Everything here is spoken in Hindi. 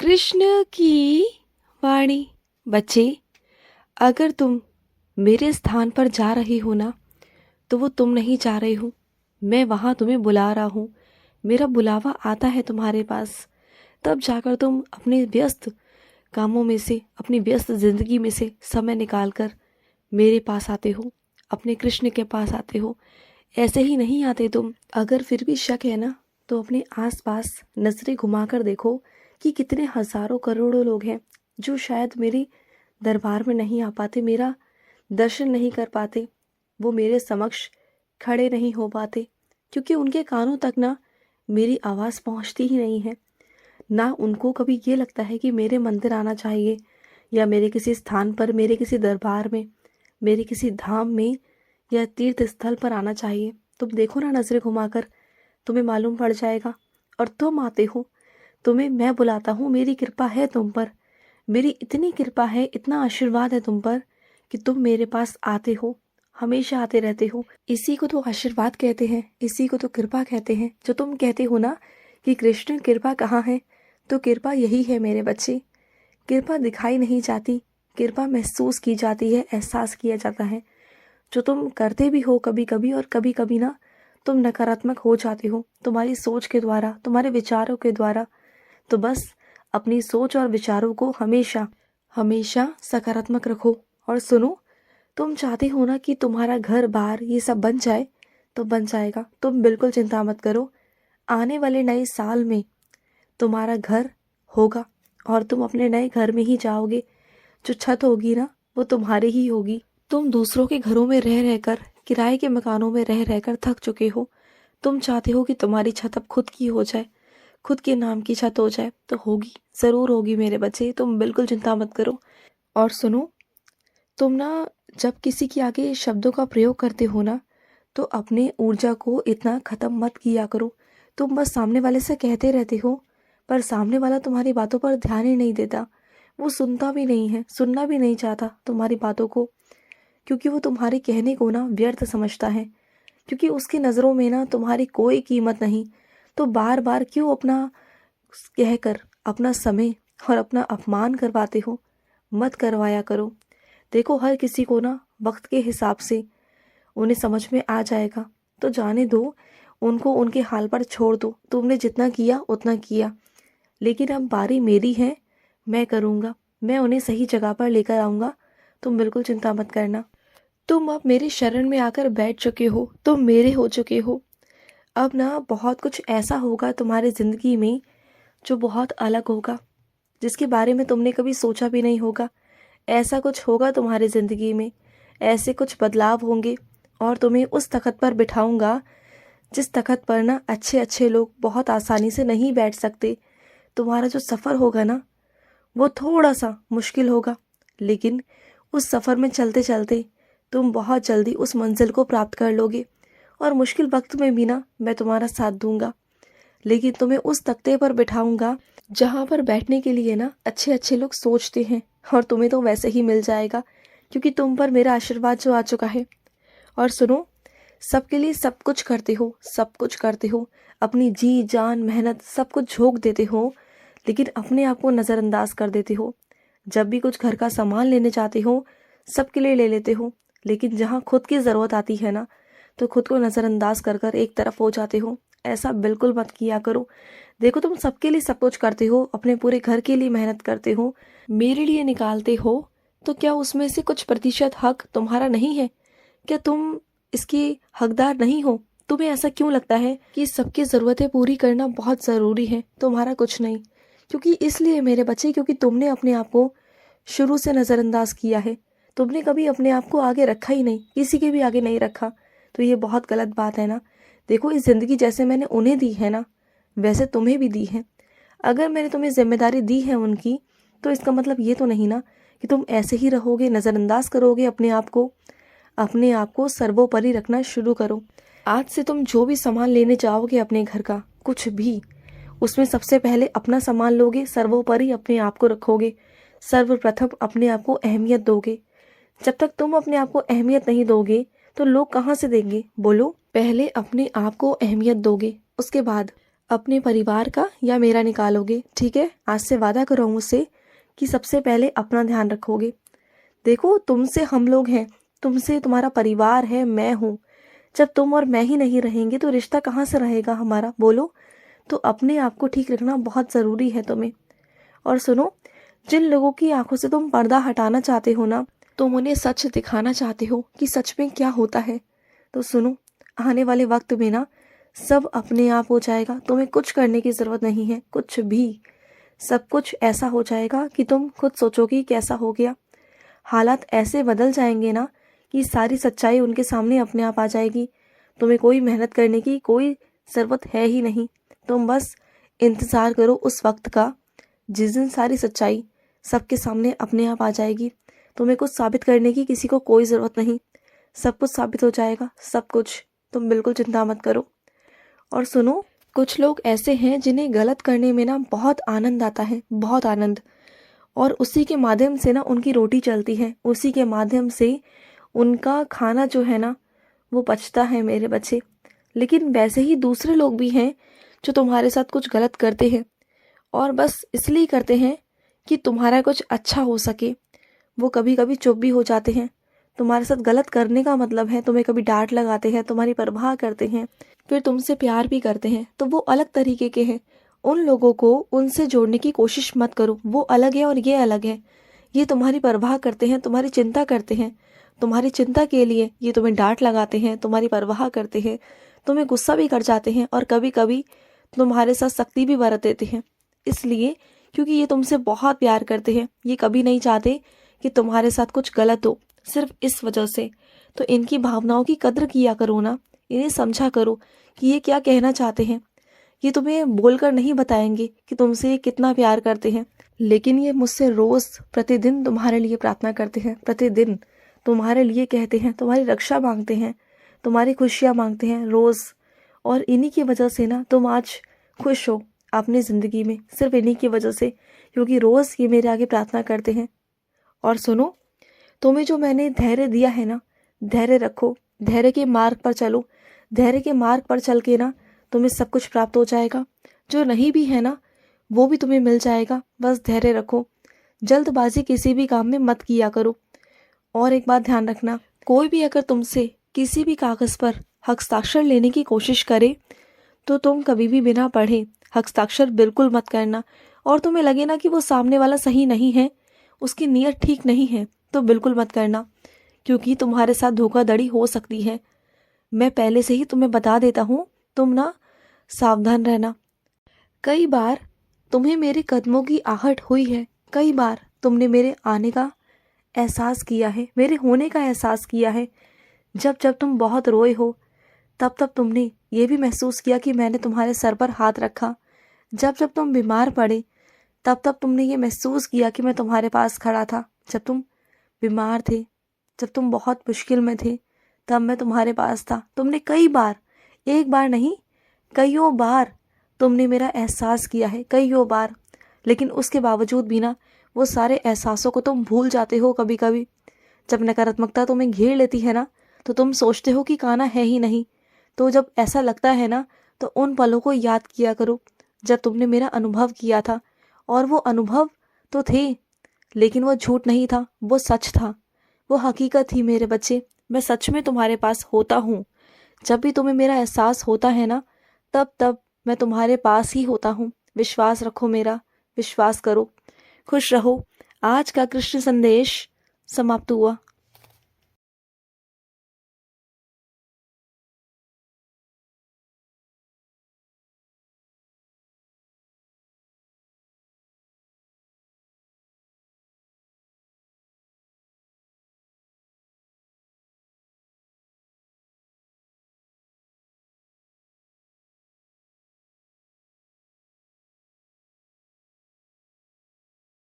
कृष्ण की वाणी। बच्चे, अगर तुम मेरे स्थान पर जा रहे हो ना, तो वो तुम नहीं जा रहे हो, मैं वहाँ तुम्हें बुला रहा हूँ। मेरा बुलावा आता है तुम्हारे पास, तब जाकर तुम अपने व्यस्त कामों में से, अपनी व्यस्त ज़िंदगी में से समय निकाल कर मेरे पास आते हो, अपने कृष्ण के पास आते हो। ऐसे ही नहीं आते तुम। अगर फिर भी शक है ना, तो अपने आसपास नजरें घुमाकर देखो कि कितने हजारों करोड़ों लोग हैं जो शायद मेरे दरबार में नहीं आ पाते, मेरा दर्शन नहीं कर पाते, वो मेरे समक्ष खड़े नहीं हो पाते, क्योंकि उनके कानों तक ना मेरी आवाज़ पहुंचती ही नहीं है। ना उनको कभी ये लगता है कि मेरे मंदिर आना चाहिए, या मेरे किसी स्थान पर, मेरे किसी दरबार में, मेरे किसी धाम में या तीर्थ स्थल पर आना चाहिए। तुम देखो ना नजरें घुमाकर, तुम्हें मालूम पड़ जाएगा। और तुम आते हो, तुम्हें मैं बुलाता हूँ, मेरी कृपा है तुम पर, मेरी इतनी कृपा है, इतना आशीर्वाद है तुम पर कि तुम मेरे पास आते हो, हमेशा आते रहते हो। इसी को तो आशीर्वाद कहते हैं, इसी को तो कृपा कहते हैं। जो तुम कहते हो ना कि कृष्ण कृपा कहाँ है, तो कृपा यही है मेरे बच्चे। कृपा दिखाई नहीं जाती, कृपा महसूस की जाती है, एहसास किया जाता है। जो तुम करते भी हो कभी कभी, और कभी कभी ना तुम नकारात्मक हो जाते हो तुम्हारी सोच के द्वारा, तुम्हारे विचारों के द्वारा। तो बस अपनी सोच और विचारों को हमेशा हमेशा सकारात्मक रखो। और सुनो, तुम चाहते हो ना कि तुम्हारा घर बार ये सब बन जाए, तो बन जाएगा। तुम बिल्कुल चिंता मत करो। आने वाले नए साल में तुम्हारा घर होगा, और तुम अपने नए घर में ही जाओगे। जो छत होगी ना, वो तुम्हारी ही होगी। तुम दूसरों के घरों में रह रहकर, किराए के मकानों में रह रहकर थक चुके हो। तुम चाहते हो कि तुम्हारी छत अब खुद की हो जाए, खुद के नाम की छत हो जाए। तो होगी, ज़रूर होगी मेरे बच्चे, तुम बिल्कुल चिंता मत करो। और सुनो, तुम ना जब किसी के आगे शब्दों का प्रयोग करते हो ना, तो अपने ऊर्जा को इतना ख़त्म मत किया करो। तुम बस सामने वाले से कहते रहते हो, पर सामने वाला तुम्हारी बातों पर ध्यान ही नहीं देता। वो सुनता भी नहीं है, सुनना भी नहीं चाहता तुम्हारी बातों को, क्योंकि वो तुम्हारे कहने को ना व्यर्थ समझता है, क्योंकि उसकी नज़रों में ना तुम्हारी कोई कीमत नहीं। तो बार बार क्यों अपना कहकर अपना समय और अपना अपमान करवाते हो? मत करवाया करो। देखो, हर किसी को ना वक्त के हिसाब से उन्हें समझ में आ जाएगा, तो जाने दो उनको, उनके हाल पर छोड़ दो। तुमने जितना किया उतना किया, लेकिन अब बारी मेरी है, मैं करूँगा, मैं उन्हें सही जगह पर लेकर आऊँगा। तुम बिल्कुल चिंता मत करना। तुम अब मेरे शरण में आकर बैठ चुके हो, तुम मेरे हो चुके हो। अब ना बहुत कुछ ऐसा होगा तुम्हारी ज़िंदगी में जो बहुत अलग होगा, जिसके बारे में तुमने कभी सोचा भी नहीं होगा। ऐसा कुछ होगा तुम्हारी ज़िंदगी में, ऐसे कुछ बदलाव होंगे, और तुम्हें उस तख्त पर बिठाऊंगा जिस तख्त पर ना अच्छे अच्छे लोग बहुत आसानी से नहीं बैठ सकते। तुम्हारा जो सफ़र होगा ना, वो थोड़ा सा मुश्किल होगा, लेकिन उस सफ़र में चलते चलते तुम बहुत जल्दी उस मंजिल को प्राप्त कर लोगे। और मुश्किल वक्त में भी ना मैं तुम्हारा साथ दूंगा, लेकिन तुम्हें उस तख्ते पर बिठाऊंगा जहाँ पर बैठने के लिए ना अच्छे अच्छे लोग सोचते हैं, और तुम्हें तो वैसे ही मिल जाएगा, क्योंकि तुम पर मेरा आशीर्वाद जो आ चुका है। और सुनो, सबके लिए सब कुछ करते हो, सब कुछ करते हो, अपनी जी जान मेहनत सब कुछ झोंक देते हो, लेकिन अपने आप को नज़रअंदाज कर देते हो। जब भी कुछ घर का सामान लेने जाते हो, सबके लिए ले लेते हो, लेकिन जहाँ खुद की ज़रूरत आती है ना, तो खुद को नज़रअंदाज कर कर एक तरफ हो जाते हो। ऐसा बिल्कुल मत किया करो। देखो, तुम सबके लिए सब कुछ करते हो, अपने पूरे घर के लिए मेहनत करते हो, मेरे लिए निकालते हो, तो क्या उसमें से कुछ प्रतिशत हक तुम्हारा नहीं है? क्या तुम इसके हकदार नहीं हो? तुम्हें ऐसा क्यों लगता है कि सबकी ज़रूरतें पूरी करना बहुत ज़रूरी है, तुम्हारा कुछ नहीं? क्योंकि इसलिए मेरे बच्चे, क्योंकि तुमने अपने आप को शुरू से नज़रअंदाज किया है। तुमने कभी अपने आप को आगे रखा ही नहीं, किसी के भी आगे नहीं रखा। तो ये बहुत गलत बात है ना। देखो, इस ज़िंदगी जैसे मैंने उन्हें दी है ना, वैसे तुम्हें भी दी है। अगर मैंने तुम्हें जिम्मेदारी दी है उनकी, तो इसका मतलब ये तो नहीं ना कि तुम ऐसे ही रहोगे, नज़रअंदाज करोगे अपने आप को। अपने आप को सर्वोपरि रखना शुरू करो। आज से तुम जो भी सामान लेने जाओगे अपने घर का, कुछ भी, उसमें सबसे पहले अपना सामान लोगे, सर्वोपरि अपने आप को रखोगे, सर्वप्रथम अपने आप को अहमियत दोगे। जब तक तुम अपने आप को अहमियत नहीं दोगे, तो लोग कहाँ से देंगे? बोलो। पहले अपने आप को अहमियत दोगे, उसके बाद अपने परिवार का या मेरा निकालोगे? ठीक है, आज से वादा करो मुझसे कि सबसे पहले अपना ध्यान रखोगे। देखो, तुमसे हम लोग हैं, तुमसे तुम्हारा परिवार है, मैं हूँ। जब तुम और मैं ही नहीं रहेंगे तो रिश्ता कहाँ से रहेगा हमारा, बोलो? तो अपने आप को ठीक रखना बहुत ज़रूरी है तुम्हें। और सुनो, जिन लोगों की आंखों से तुम पर्दा हटाना चाहते हो ना, तुम उन्हें सच दिखाना चाहते हो कि सच में क्या होता है, तो सुनो, आने वाले वक्त में ना सब अपने आप हो जाएगा। तुम्हें कुछ करने की ज़रूरत नहीं है, कुछ भी। सब कुछ ऐसा हो जाएगा कि तुम खुद सोचोगी कैसा हो गया। हालात ऐसे बदल जाएंगे ना कि सारी सच्चाई उनके सामने अपने आप आ जाएगी। तुम्हें कोई मेहनत करने की कोई ज़रूरत है ही नहीं। तुम बस इंतज़ार करो उस वक्त का जिस दिन सारी सच्चाई सबके सामने अपने आप आ जाएगी। तुम्हें कुछ साबित करने की किसी को कोई ज़रूरत नहीं। सब कुछ साबित हो जाएगा, सब कुछ। तुम बिल्कुल चिंता मत करो। और सुनो, कुछ लोग ऐसे हैं जिन्हें गलत करने में ना बहुत आनंद आता है, बहुत आनंद। और उसी के माध्यम से ना उनकी रोटी चलती है, उसी के माध्यम से उनका खाना जो है ना वो पचता है मेरे बच्चे। लेकिन वैसे ही दूसरे लोग भी हैं जो तुम्हारे साथ कुछ गलत करते हैं और बस इसलिए करते हैं कि तुम्हारा कुछ अच्छा हो सके। वो कभी कभी चुप भी हो जाते हैं। तुम्हारे साथ गलत करने का मतलब है तुम्हें कभी डांट लगाते हैं, तुम्हारी परवाह करते हैं, फिर तुमसे प्यार भी करते हैं, तो वो अलग तरीके के हैं। उन लोगों को उनसे जोड़ने की कोशिश मत करो, वो अलग है और ये अलग है। ये तुम्हारी परवाह करते हैं, तुम्हारी चिंता करते हैं, तुम्हारी चिंता के लिए ये तुम्हें डांट लगाते हैं, तुम्हारी परवाह करते हैं, तुम्हें गुस्सा भी कर जाते हैं और कभी कभी तुम्हारे साथ सख्ती भी बरत देते हैं। इसलिए क्योंकि ये तुमसे बहुत प्यार करते हैं, ये कभी नहीं चाहते कि तुम्हारे साथ कुछ गलत हो, सिर्फ इस वजह से। तो इनकी भावनाओं की कद्र किया करो ना, इन्हें समझा करो कि ये क्या कहना चाहते हैं। ये तुम्हें बोलकर नहीं बताएंगे कि तुमसे ये कितना प्यार करते हैं, लेकिन ये मुझसे रोज प्रतिदिन तुम्हारे लिए प्रार्थना करते हैं, प्रतिदिन तुम्हारे लिए कहते हैं, तुम्हारी रक्षा मांगते हैं, तुम्हारी खुशियाँ मांगते हैं रोज। और इन्हीं की वजह से ना तुम आज खुश हो अपनी ज़िंदगी में, सिर्फ इन्हीं की वजह से, क्योंकि रोज़ ये मेरे आगे प्रार्थना करते हैं। और सुनो, तुम्हें जो मैंने धैर्य दिया है ना, धैर्य रखो, धैर्य के मार्ग पर चलो। धैर्य के मार्ग पर चल के ना तुम्हें सब कुछ प्राप्त हो जाएगा। जो नहीं भी है ना वो भी तुम्हें मिल जाएगा। बस धैर्य रखो, जल्दबाजी किसी भी काम में मत किया करो। और एक बात ध्यान रखना, कोई भी अगर तुमसे किसी भी कागज़ पर हस्ताक्षर लेने की कोशिश करे तो तुम कभी भी बिना पढ़े हस्ताक्षर बिल्कुल मत करना। और तुम्हें लगे ना कि वो सामने वाला सही नहीं है, उसकी नीयत ठीक नहीं है, तो बिल्कुल मत करना, क्योंकि तुम्हारे साथ धोखाधड़ी हो सकती है। मैं पहले से ही तुम्हें बता देता हूँ, तुम ना सावधान रहना। कई बार तुम्हें मेरे कदमों की आहट हुई है, कई बार तुमने मेरे आने का एहसास किया है, मेरे होने का एहसास किया है। जब जब तुम बहुत रोए हो तब तब तुमने ये भी महसूस किया कि मैंने तुम्हारे सर पर हाथ रखा। जब जब तुम बीमार पड़े तब तब तुमने ये महसूस किया कि मैं तुम्हारे पास खड़ा था। जब तुम बीमार थे, जब तुम बहुत मुश्किल में थे, तब मैं तुम्हारे पास था। तुमने कई बार, एक बार नहीं, कईयों बार तुमने मेरा एहसास किया है, कईयों बार। लेकिन उसके बावजूद भी ना वो सारे एहसासों को तुम भूल जाते हो। कभी कभी जब नकारात्मकता तुम्हें घेर लेती है ना तो तुम सोचते हो कि काना है ही नहीं। तो जब ऐसा लगता है ना तो उन पलों को याद किया करो जब तुमने मेरा अनुभव किया था। और वो अनुभव तो थे, लेकिन वो झूठ नहीं था, वो सच था, वो हकीकत थी मेरे बच्चे। मैं सच में तुम्हारे पास होता हूँ। जब भी तुम्हें मेरा एहसास होता है ना तब तब मैं तुम्हारे पास ही होता हूँ। विश्वास रखो मेरा, विश्वास करो। खुश रहो। आज का कृष्ण संदेश समाप्त हुआ।